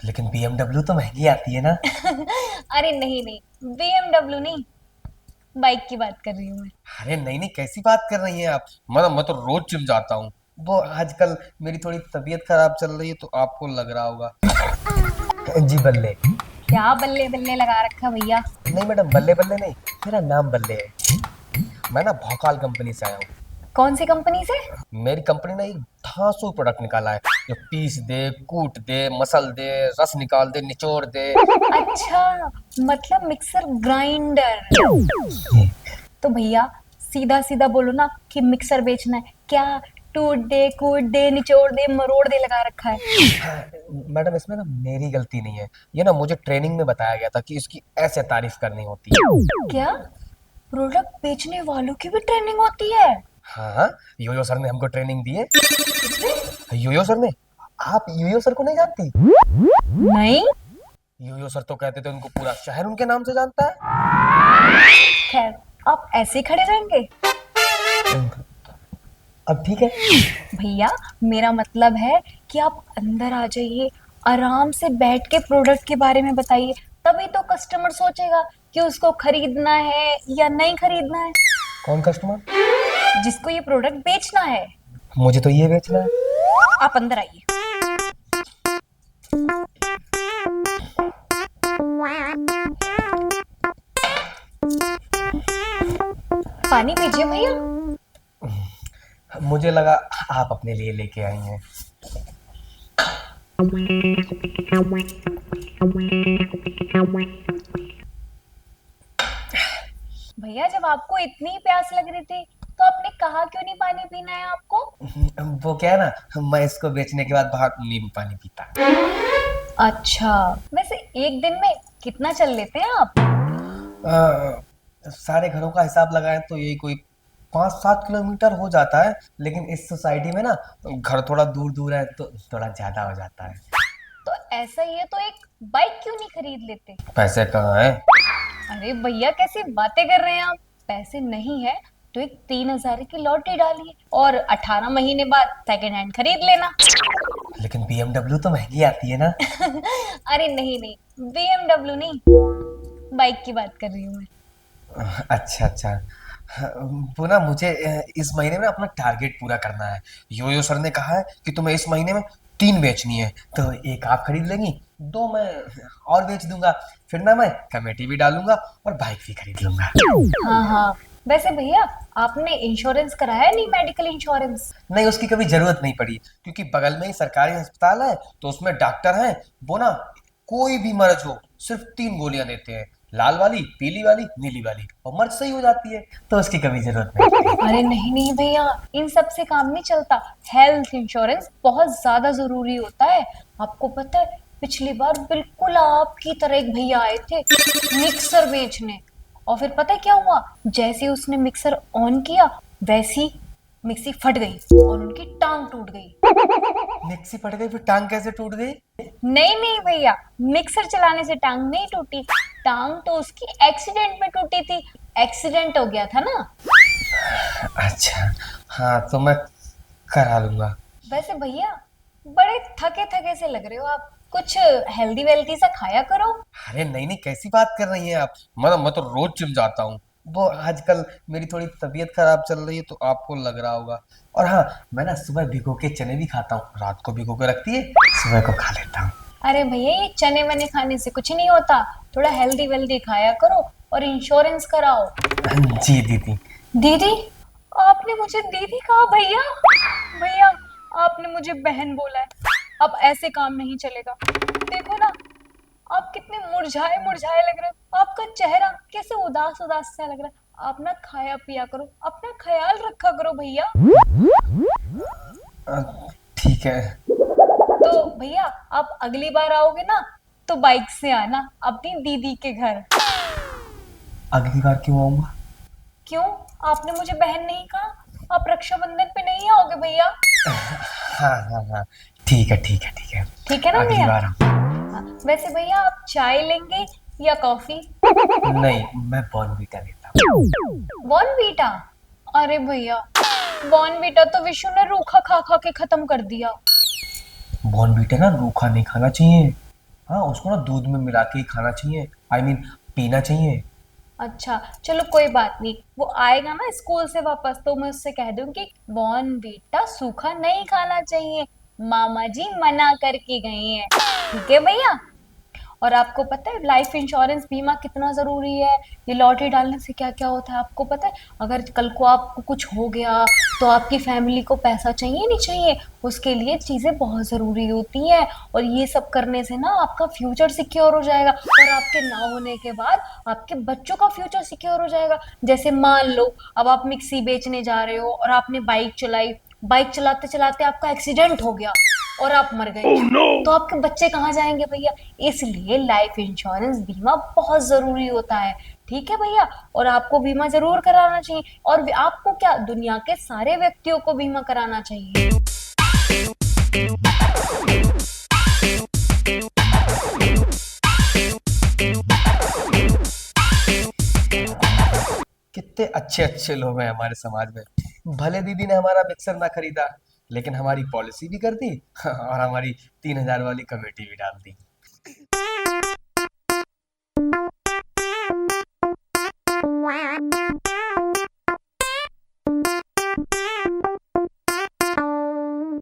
लेकिन BMW तो महंगी आती है ना। अरे नहीं नहीं, BMW नहीं, बाइक की बात कर रही हूँ मैं। अरे नहीं नहीं, कैसी बात कर रही हैं आप। मैं तो रोज जिम जाता हूँ। वो आजकल मेरी थोड़ी तबीयत खराब चल रही है तो आपको लग रहा होगा। जी बल्ले। क्या बल्ले बल्ले लगा रखा भैया। नहीं मैडम, बल्ले बल्ले नहीं, मेरा नाम बल्ले है। मैं ना भौकाल कंपनी से आया हूँ। कौन सी कंपनी से? मेरी कंपनी ने एक धांसू प्रोडक्ट निकाला है जो पीस दे, कूट दे, मसल दे, रस निकाल दे, निचोड़ दे। अच्छा, मतलब मिक्सर ग्राइंडर। तो भैया सीधा सीधा बोलो ना कि मिक्सर बेचना है क्या? टूट दे, कूट दे, निचोड़ दे, मरोड़ दे लगा रखा है। मैडम इसमें ना मेरी गलती नहीं है। ये ना मुझे ट्रेनिंग में बताया गया था कि इसकी ऐसे तारीफ करनी होती है। क्या प्रोडक्ट बेचने वालों की भी ट्रेनिंग होती है? हाँ हाँ, योयो सर ने हमको ट्रेनिंग दी है। किसने? योयो सर ने। आप योयो सर को नहीं जानती? नहीं। योयो सर तो कहते थे उनको पूरा शहर उनके नाम से जानता है। खैर, आप ऐसे ही खड़े रहेंगे? अब ठीक है। भैया मेरा मतलब है कि आप अंदर आ जाइए, आराम से बैठ के प्रोडक्ट के बारे में बताइए। तभी तो कस्टमर सोचेगा कि उसको खरीदना है या नहीं खरीदना है। कौन कस्टमर? जिसको ये प्रोडक्ट बेचना है। मुझे तो ये बेचना है। आप अंदर आइए। पानी पीजिए भैया। मुझे लगा आप अपने लिए लेके आई हैं। भैया जब आपको इतनी प्यास लग रही थी तो आपने कहा क्यों नहीं पानी पीना है आपको? वो क्या है ना, मैं इसको बेचने के बाद बाहर नींबू पानी पीता। अच्छा, वैसे एक दिन में कितना चल लेते हैं आप? सारे घरों का हिसाब लगाएं तो यही कोई 5-7 किलोमीटर हो जाता है। लेकिन इस सोसाइटी में ना घर थोड़ा दूर दूर है तो थोड़ा ज्यादा हो जाता है। तो ऐसा ही है तो एक बाइक क्यों नहीं खरीद लेते? पैसे कहाँ है? अरे भैया कैसी बातें कर रहे हैं आप? पैसे नहीं है तो एक 3,000 की लॉटरी डालिए और 18 महीने बाद सेकेंड हैंड खरीद लेना। लेकिन BMW तो महंगी आती है ना। अरे नहीं नहीं, BMW नहीं, बाइक की बात कर रही हूँ मैं। अच्छा अच्छा। वो ना मुझे इस महीने में अपना टारगेट पूरा करना है। योयो सर ने कहा है कि तुम्हें इस महीने में 3 बेचनी है। तो एक आप खरीद लेंगी, 2 मैं और बेच दूंगा। फिर ना मैं कमेटी भी डालूंगा और बाइक भी खरीद लूंगा। हाँ हाँ, वैसे भैया आपने इंश्योरेंस कराया नहीं, मेडिकल इंश्योरेंस? नहीं, उसकी कभी जरूरत नहीं पड़ी क्योंकि बगल में ही सरकारी अस्पताल है तो उसमें डॉक्टर हैं। वो ना कोई भी मर्ज हो सिर्फ 3 गोलियां देते हैं, लाल वाली, पीली वाली, नीली वाली, और मर्ज सही हो जाती है। तो उसकी कभी जरूरत नहीं पड़ी। अरे नहीं नहीं भैया, इन सब से काम नहीं चलता। हेल्थ इंश्योरेंस बहुत ज्यादा जरूरी होता है। आपको पता है पिछली बार बिल्कुल आपकी तरह एक भैया आए थे मिक्सर बेचने, और फिर पता है क्या हुआ? जैसे ही उसने मिक्सर ऑन किया वैसी मिक्सी फट गई और उनकी टांग टूट गई। मिक्सी फट गई, फिर टांग कैसे टूट गई? नहीं नहीं भैया, मिक्सर चलाने से टांग नहीं टूटी, टांग तो उसकी एक्सीडेंट में टूटी थी। एक्सीडेंट हो गया था ना। अच्छा, हाँ तो मैं करा लूंगा। वैसे भैया बड़े थके थके से लग रहे हो आप, कुछ हेल्दी वेल्दी सा खाया करो। अरे नहीं नहीं, कैसी बात कर रही हैं आप। मैं तो रोज जिम जाता हूँ। वो आजकल मेरी थोड़ी तबीयत खराब चल रही है तो आपको लग रहा होगा। और हाँ, मैं ना सुबह भिगो के चने भी खाता हूँ, रात को भिगो के रखती है, सुबह को खा लेता हूँ। अरे भैया ये चने वने खाने से कुछ नहीं होता, थोड़ा हेल्दी वेल्दी खाया करो और इंश्योरेंस कराओ। जी दीदी। दीदी? आपने मुझे दीदी कहा भैया? भैया आपने मुझे बहन बोला है। अब ऐसे काम नहीं चलेगा। देखो ना, आप कितने मुरझाए मुरझाए लग रहे हो, आपका चेहरा कैसे उदास उदास सा लग रहा है। आप ना खाया पिया करो, अपना ख्याल रखा करो भैया। अ, ठीक है। तो भैया आप अगली बार आओगे ना तो बाइक से आना अपनी दीदी के घर। अगली बार क्यों आऊंगा? क्यों? आपने मुझे बहन नहीं कहा? आप रक्षाबंधन पे नहीं आओगे भैया? हाँ हाँ हाँ, ठीक है ठीक है ठीक है। ठीक है ना अगली भैया? बार आऊँ। हाँ, वैसे भैया आप चाय लेंगे या कॉफी? नहीं, मैं बॉर्नवीटा लेता हूँ। बॉर्नवीटा? अरे भैया बॉर्नवीटा तो विशु ने रूखा खा खा के खत्म कर दिया। बॉर्नवीटा ना रूखा नहीं खाना चाहिए। हाँ, उसको ना दूध में मिला के ही खाना चाहिए, आई मीन पीना चाहिए। अच्छा, चलो कोई बात नहीं, वो आएगा ना स्कूल से वापस तो मैं उससे कह दूंगी बॉर्नवीटा सूखा नहीं खाना चाहिए, मामा जी मना करके गए हैं। ठीक है भैया। और आपको पता है लाइफ इंश्योरेंस बीमा कितना जरूरी है? ये लॉटरी डालने से क्या क्या होता है आपको पता है? अगर कल को आपको कुछ हो गया तो आपकी फैमिली को पैसा चाहिए नहीं चाहिए, उसके लिए चीजें बहुत जरूरी होती हैं। और ये सब करने से ना आपका फ्यूचर सिक्योर हो जाएगा, और आपके ना होने के बाद आपके बच्चों का फ्यूचर सिक्योर हो जाएगा। जैसे मान लो अब आप मिक्सी बेचने जा रहे हो और आपने बाइक चलाई, बाइक चलाते चलाते आपका एक्सीडेंट हो गया और आप मर गए, तो आपके बच्चे कहाँ जाएंगे भैया? इसलिए लाइफ इंश्योरेंस बीमा बहुत जरूरी होता है। ठीक है भैया। और आपको बीमा जरूर कराना चाहिए, और आपको क्या, दुनिया के सारे व्यक्तियों को बीमा कराना चाहिए। कितने अच्छे अच्छे लोग हैं हमारे समाज में। भले दीदी ने हमारा मिक्सर ना खरीदा, लेकिन हमारी पॉलिसी भी कर दी और हमारी 3,000 वाली कमेटी भी डाल दी।